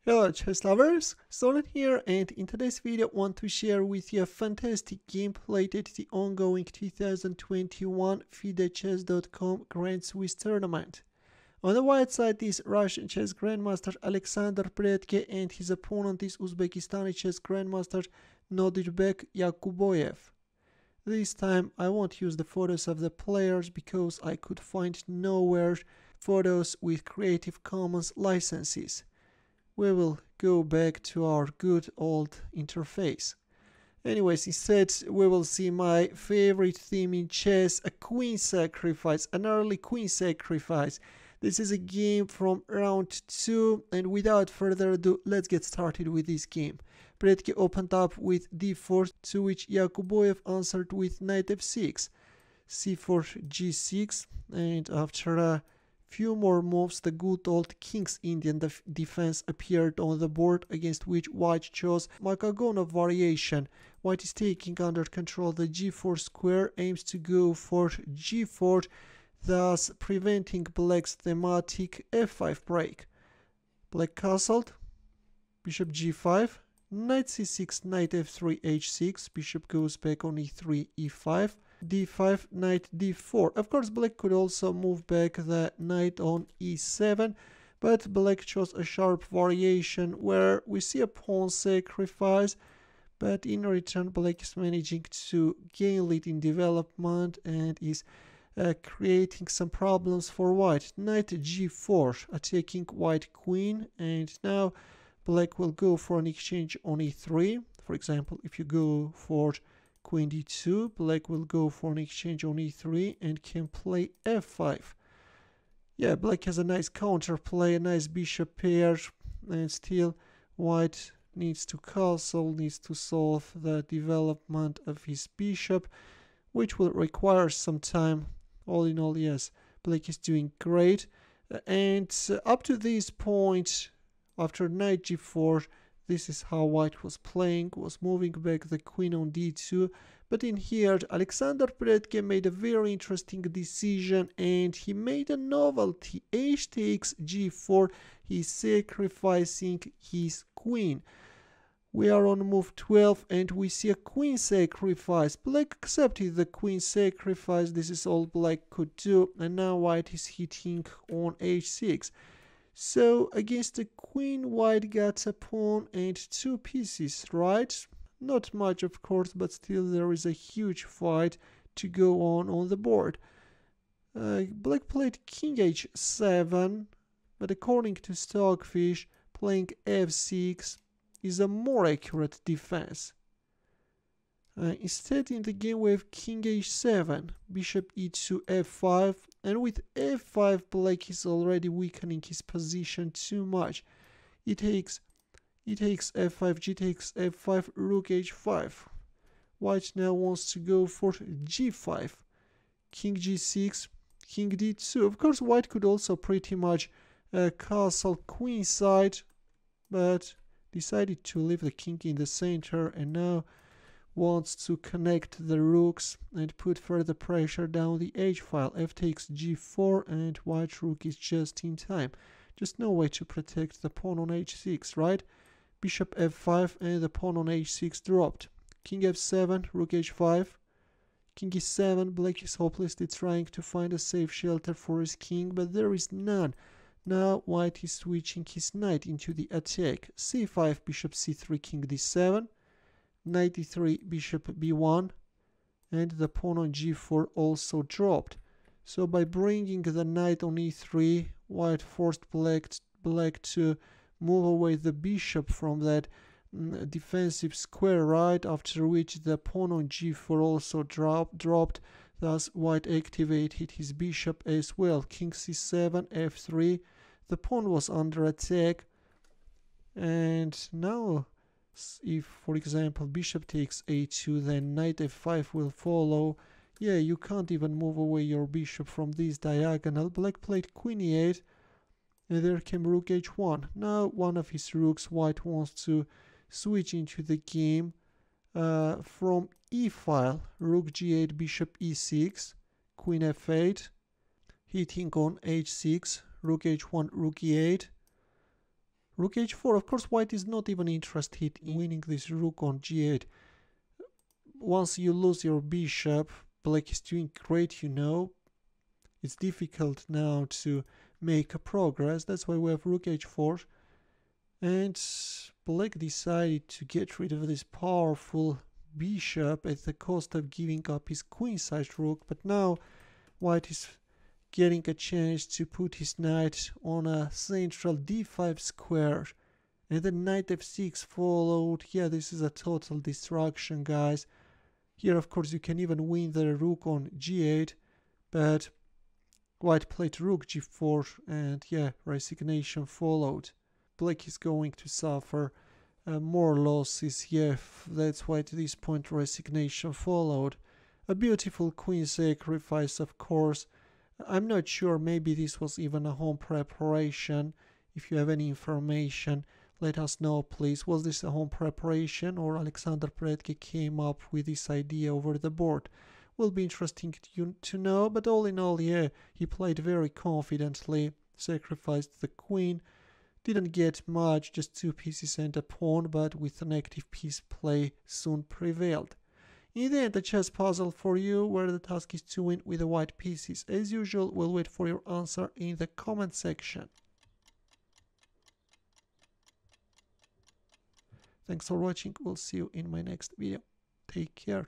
Hello chess lovers, Solon here, and in today's video I want to share with you a fantastic game played at the ongoing 2021 FIDE Grand Swiss tournament. On the white side is Russian chess grandmaster Alexandr Predke and his opponent is Uzbekistani chess grandmaster Nodirbek Yakubboev. This time I won't use the photos of the players because I could find nowhere photos with Creative Commons licenses. We will go back to our good old interface. Anyways, instead we will see my favorite theme in chess, a queen sacrifice, an early queen sacrifice. This is a game from round 2, and without further ado, let's get started with this game. Predke opened up with d4, to which Yakubboev answered with knight f6, c4 g6, and after a few more moves, the good old King's Indian defense appeared on the board, against which White chose Makogonov variation. White is taking under control the g4 square, aims to go for g4, thus preventing Black's thematic f5 break. Black castled, bishop g5, knight c6, knight f3, h6, bishop goes back on e3, e5, d5, knight d4. Of course, Black could also move back the knight on e7, but Black chose a sharp variation where we see a pawn sacrifice, but in return Black is managing to gain lead in development and is creating some problems for White. Knight g4 attacking White queen, and now Black will go for an exchange on e3. For example, if you go for queen d2, Black will go for an exchange on e3 and can play f5. Yeah, Black has a nice counterplay, a nice bishop pair, and still White needs to castle, needs to solve the development of his bishop, which will require some time. All in all, yes, Black is doing great. And up to this point, after knight g4, this is how White was playing, was moving back the queen on d2. But in here, Alexandr Predke made a very interesting decision, and he made a novelty. H takes g4, he's sacrificing his queen. We are on move 12 and we see a queen sacrifice. Black accepted the queen sacrifice. This is all Black could do, and now White is hitting on h6. So against the queen, White got a pawn and 2 pieces, right? Not much, of course, but still there is a huge fight to go on the board. Black played king h7, but according to Stockfish, playing f6 is a more accurate defense. Instead, in the game we have king h7, bishop e2, f5, and with f5 Black is already weakening his position too much. E takes f5, g takes f5, rook h5. White now wants to go for g5, king g6, king d2. Of course, White could also pretty much castle queenside, but decided to leave the king in the center and now wants to connect the rooks and put further pressure down the h-file. F takes g4 and White rook is just in time. Just no way to protect the pawn on h6, right? Bishop f5 and the pawn on h6 dropped. King f7, rook h5, king e7. Black is hopelessly trying to find a safe shelter for his king, but there is none. Now White is switching his knight into the attack. c5, bishop c3, king d7, knight e3, bishop b1, and the pawn on g4 also dropped. So by bringing the knight on e3, White forced Black to move away the bishop from that defensive square, right? After which the pawn on g4 also dropped. Thus White activated his bishop as well. King c7, f3. The pawn was under attack, and now if, for example, bishop takes a2, then knight f5 will follow. Yeah, you can't even move away your bishop from this diagonal. Black played queen e8, and there came rook h1. Now one of his rooks, White wants to switch into the game from e-file. Rook g8, bishop e6, queen f8, hitting on h6, rook h1, rook e8, Rook h4. Of course, white is not even interested in winning this rook on g8. Once you lose your bishop, black is doing great, you know. It's difficult now to make a progress. That's why we have rook h4. And black decided to get rid of this powerful bishop at the cost of giving up his queen-sized rook. But now white is getting a chance to put his knight on a central d5 square. And then knight f6 followed. Yeah, this is a total destruction, guys. Here, of course, you can even win the rook on g8. But white played rook g4. And yeah, resignation followed. Black is going to suffer more losses. Yeah, that's why at this point resignation followed. A beautiful queen sacrifice, of course. I'm not sure, maybe this was even a home preparation. If you have any information, let us know, please. Was this a home preparation, or Alexandr Predke came up with this idea over the board? Will be interesting to know, but all in all, yeah, he played very confidently, sacrificed the queen. Didn't get much, just 2 pieces and a pawn, but with an active piece play soon prevailed. In the end, a chess puzzle for you, where the task is to win with the white pieces. As usual, we'll wait for your answer in the comment section. Thanks for watching. We'll see you in my next video. Take care.